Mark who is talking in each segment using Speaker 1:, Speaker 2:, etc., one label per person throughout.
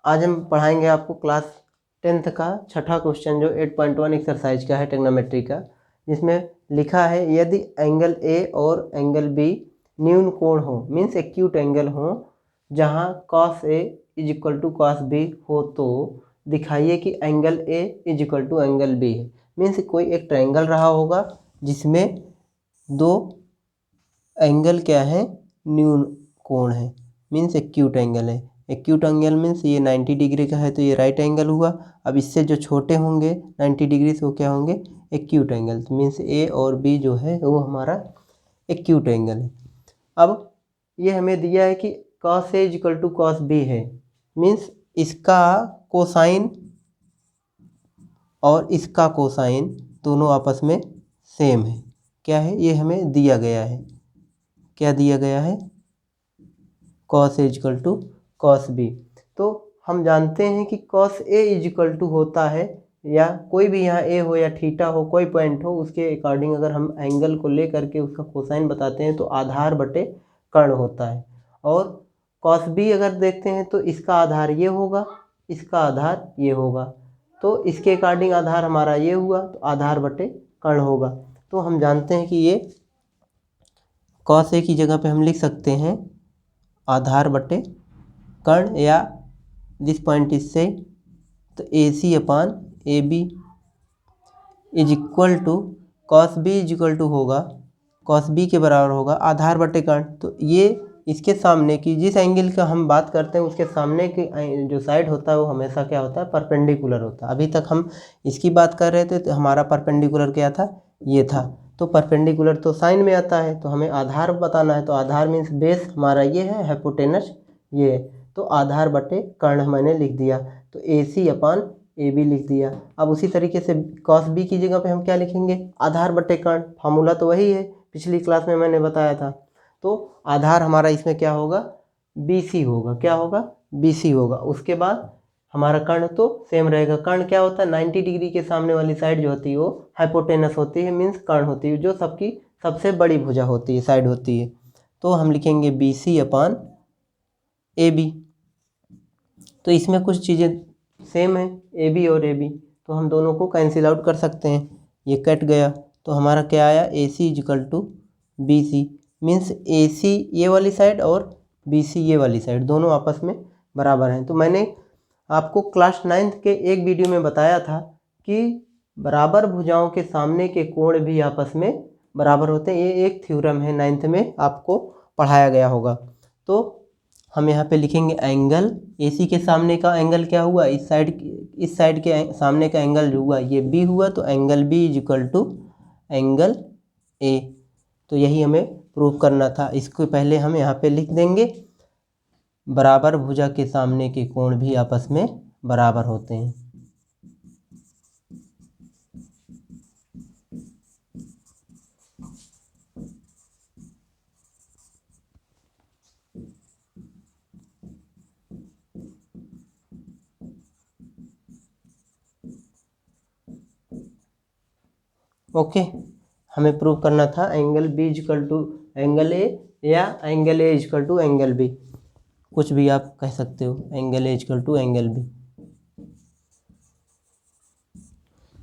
Speaker 1: आज हम पढ़ाएंगे आपको क्लास 10th का छठा क्वेश्चन जो 8.1 एक्सरसाइज का है ट्रिग्नोमेट्री का, जिसमें लिखा है यदि एंगल ए और एंगल बी न्यून कोण हो, मीन्स एक्यूट एंगल हो, जहां cos A is equal to cos B हो, तो दिखाइए कि angle A is equal to angle B है। मीन्स कोई एक ट्रायंगल रहा होगा जिसमें दो एंगल क्या है, न्यून कोण है, मीन्स एक्यूट एंगल है। एक्यूट एंगल मीन्स ये 90 डिग्री का है तो ये राइट एंगल हुआ। अब इससे जो छोटे होंगे 90 डिग्री से वो क्या होंगे, एक्यूट एंगल, मीन्स ए और बी जो है वो हमारा एक्यूट एंगल है। अब ये हमें दिया है कि cos A equal to cos B है, मीन्स इसका कोसाइन और इसका कोसाइन दोनों आपस में सेम है। क्या है, ये हमें दिया गया है। क्या दिया गया है, cos A equal to cos B। तो हम जानते हैं कि cos A इक्वल टू होता है, या कोई भी यहाँ A हो या थीटा हो, कोई पॉइंट हो, उसके अकॉर्डिंग अगर हम एंगल को ले करके उसका कोसाइन बताते हैं तो आधार बटे कर्ण होता है। और cos B अगर देखते हैं तो इसका आधार ये होगा, इसका आधार ये होगा, तो इसके अकॉर्डिंग आधार हमारा ये हुआ तो आधार बटे कर्ण होगा। तो हम जानते हैं कि ये cos A की जगह पे हम लिख सकते हैं आधार बटे कर्ण, या दिस पॉइंट इससे तो AC upon AB is equal to cos B is equal to होगा, cos B के बराबर होगा आधार बटे कर्ण। तो ये इसके सामने की जिस एंगल का हम बात करते हैं उसके सामने की जो साइड होता है वो हमेशा क्या होता है, परपेंडिकुलर होता है। अभी तक हम इसकी बात कर रहे थे तो हमारा परपेंडिकुलर क्या था, ये था। तो परपेंडिकुलर तो साइन में आता है, तो हमें आधार बताना है। तो आधार मीन्स बेस हमारा ये है, हाइपोटेनस ये, तो आधार बटे कर्ण मैंने लिख दिया, तो AC अपान AB लिख दिया। अब उसी तरीके से cos B की जगह पे हम क्या लिखेंगे, आधार बटे कर्ण। फार्मूला तो वही है, पिछली क्लास में मैंने बताया था। तो आधार हमारा इसमें क्या होगा, BC होगा। क्या होगा, BC होगा। उसके बाद हमारा कर्ण तो सेम रहेगा। कर्ण क्या होता है, 90 डिग्री के सामने वाली साइड जो होती है वो हाइपोटेनस होती है, मीन्स कर्ण होती है, जो सबकी सबसे बड़ी भुजा होती है, साइड होती है। तो हम लिखेंगे BC अपान AB। तो इसमें कुछ चीज़ें सेम है, AB और AB, तो हम दोनों को कैंसिल आउट कर सकते हैं, ये कट गया। तो हमारा क्या आया, AC equal to BC, means AC ये वाली साइड और BC ये वाली साइड दोनों आपस में बराबर हैं। तो मैंने आपको क्लास 9th के एक वीडियो में बताया था कि बराबर भुजाओं के सामने के कोण भी आपस में बराबर होते हैं। ये एक थ्योरम है, 9th में आपको पढ़ाया गया होगा। तो हम यहाँ पे लिखेंगे एंगल AC के सामने का एंगल क्या हुआ, इस साइड के सामने का एंगल जो हुआ ये B हुआ, तो angle B is equal to angle A। तो यही हमें प्रूव करना था। इसको पहले हम यहाँ पे लिख देंगे, बराबर भुजा के सामने के कोण भी आपस में बराबर होते हैं। ओके, हमें प्रूव करना था angle B equal to angle A, या angle A equal to angle B, कुछ भी आप कह सकते हो, angle A equal to angle B।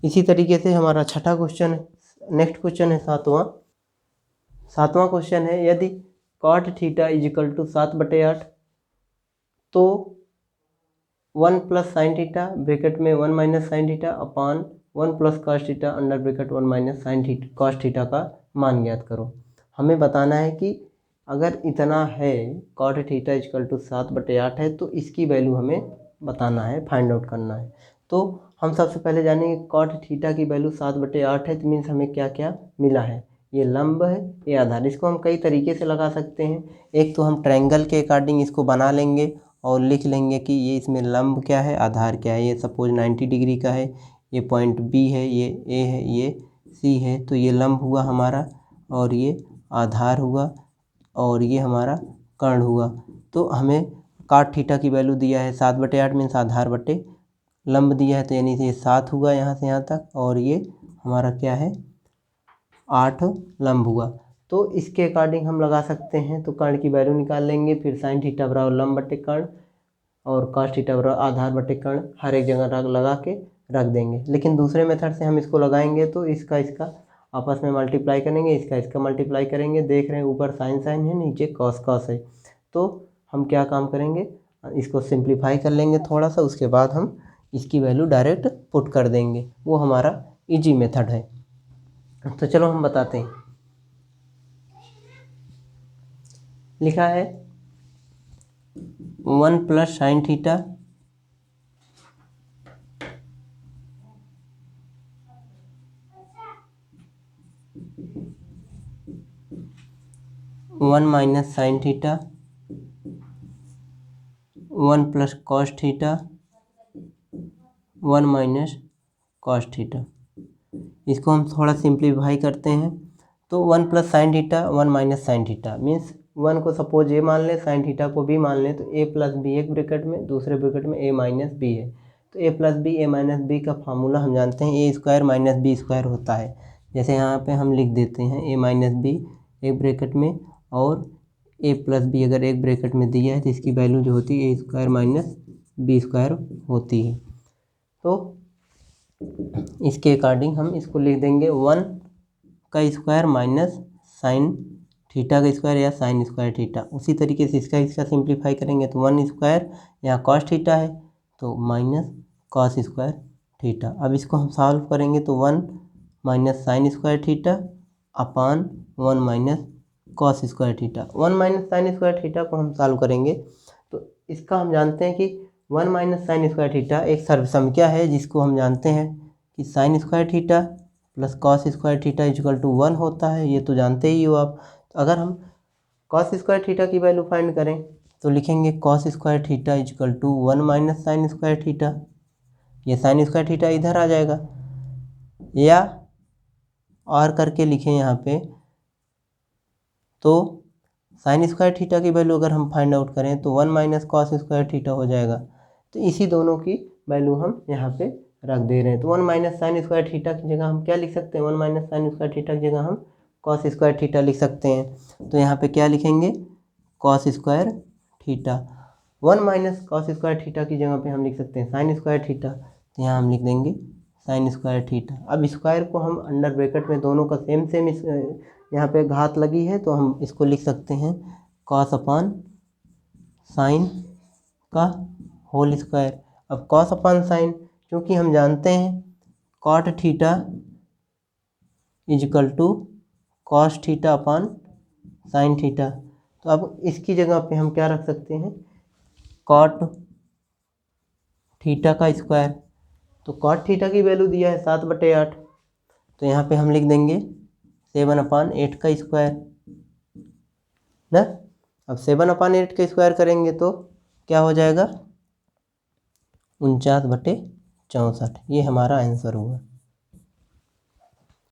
Speaker 1: इसी तरीके से हमारा छठा क्वेश्चन है, नेक्स्ट क्वेश्चन है सातवां क्वेश्चन है यदि cot theta is equal to 7/8, तो 1 प्लस साइन थीटा ब्रैकेट में 1 minus sine theta upon 1 plus cos theta under bracket 1 minus sine theta cos theta का मान ज्ञात करो। हमें बताना है कि अगर इतना है, cot थीटा इक्वल टू 7/8 है, तो इसकी वैल्यू हमें बताना है, फाइंड आउट करना है। तो हम सबसे पहले जानेंगे cot थीटा की वैल्यू 7/8 है, तो मीन्स हमें क्या क्या मिला है, ये लंब है, ये आधार। इसको हम कई तरीके से लगा सकते हैं। एक तो हम ट्रायंगल के अकॉर्डिंग इसको बना लेंगे और लिख लेंगे कि ये इसमें लंब क्या है, आधार क्या है। ये सपोज 90 डिग्री का है, ये पॉइंट B है, ये A है, ये C है, तो ये लंब हुआ हमारा, और ये आधार हुआ, और ये हमारा कर्ण हुआ। तो हमें cot थीटा की वैल्यू दिया है 7/8, मीन्स आधार बटे लंब दिया है, तो यानी ये 7 हुआ यहाँ से यहाँ तक, और ये हमारा क्या है, 8 लंब हुआ। तो इसके अकॉर्डिंग हम लगा सकते हैं। तो कर्ण की वैल्यू निकाल लेंगे, फिर साइन थीटा बराबर लंब बटे कर्ण, और कॉस थीटा बराबर आधार बटे कर्ण हर एक जगह लगा के रख देंगे। लेकिन दूसरे मेथड से हम इसको लगाएंगे तो इसका आपस में मल्टीप्लाई करेंगे, इसका मल्टीप्लाई करेंगे। देख रहे हैं ऊपर साइन साइन है, नीचे कॉस कॉस है। तो हम क्या काम करेंगे, इसको सिंप्लीफाई कर लेंगे थोड़ा सा, उसके बाद हम इसकी वैल्यू डायरेक्ट पुट कर देंगे। वो हमारा इजी मेथड है। तो चलो हम बताते हैं। लिखा है 1 plus sine theta one minus sine theta 1 plus cos theta 1 minus cos theta. इसको हम थोड़ा सिंप्लीफाई करते हैं तो 1 plus sine theta 1 minus sine theta means 1 को सपोज ए मान लें, साइन थीटा को बी मान लें, तो ए प्लस बी एक ब्रैकेट में, दूसरे ब्रैकेट में ए माइनस बी है। तो ए प्लस बी ए माइनस बी का फार्मूला हम जानते हैं ए स्क्वायर माइनस बी स्क्वायर होता है। जैसे यहाँ पे हम लिख देते हैं ए माइनस बी एक ब्रैकेट में और ए प्लस बी अगर एक ब्रैकेट में दिया है तो इसकी वैल्यू जो होती है ए स्क्वायर माइनस बी स्क्वायर होती है। तो इसके अकॉर्डिंग हम इसको लिख देंगे 1 का स्क्वायर माइनस साइन थीटा का स्क्वायर या साइन स्क्वायर थीटा। उसी तरीके से इसका सिंप्लीफाई करेंगे तो 1 स्क्वायर यहाँ कॉस थीटा है तो माइनस कॉस स्क्वायर थीटा। अब इसको हम सॉल्व करेंगे तो 1 minus sine square theta upon 1 minus cos square theta. 1 minus sine square theta को हम सॉल्व करेंगे तो इसका हम जानते हैं कि 1 माइनस साइन स्क्वायर थीटा एक सर्वसंख्या है जिसको हम जानते हैं कि sine square theta plus cos square theta equal to 1 होता है। ये तो जानते ही हो आप। तो अगर हम कॉस स्क्वायर थीटा की वैल्यू फाइंड करें तो लिखेंगे cos square theta equal to 1 minus sine square theta. ये साइन स्क्वायर थीटा इधर आ जाएगा, या और करके लिखें यहाँ पे तो साइन स्क्वायर थीटा की वैल्यू अगर हम फाइंड आउट करें तो 1 माइनस कॉस स्क्वायर थीटा हो जाएगा। तो इसी दोनों की वैल्यू हम यहाँ पे रख दे रहे हैं। तो 1 माइनस साइन स्क्वायर थीटा की जगह हम क्या लिख सकते हैं, 1 माइनस साइन स्क्वायर थीटा की जगह हम कॉस स्क्वायर थीटा लिख सकते हैं। तो यहाँ पे क्या लिखेंगे, cos square theta. 1 minus cos square theta की जगह पे हम लिख सकते हैं साइन स्क्वायर थीटा, तो यहाँ हम लिख देंगे साइन स्क्वायर थीटा। अब स्क्वायर को हम अंडर ब्रैकेट में दोनों का सेम यहाँ पे घात लगी है तो हम इसको लिख सकते हैं कॉस अपान साइन का होल स्क्वायर। अब कॉस अपान साइन, क्योंकि हम जानते हैं कॉट थीटा इजकल to cos theta upon sine theta. तो अब इसकी जगह पे हम क्या रख सकते हैं, कॉट थीटा का स्क्वायर। तो कॉट थीटा की वैल्यू दिया है 7/8, तो यहाँ पे हम लिख देंगे 7/8 का स्क्वायर ना। अब 7/8 का स्क्वायर करेंगे तो क्या हो जाएगा 49/64। ये हमारा आंसर हुआ।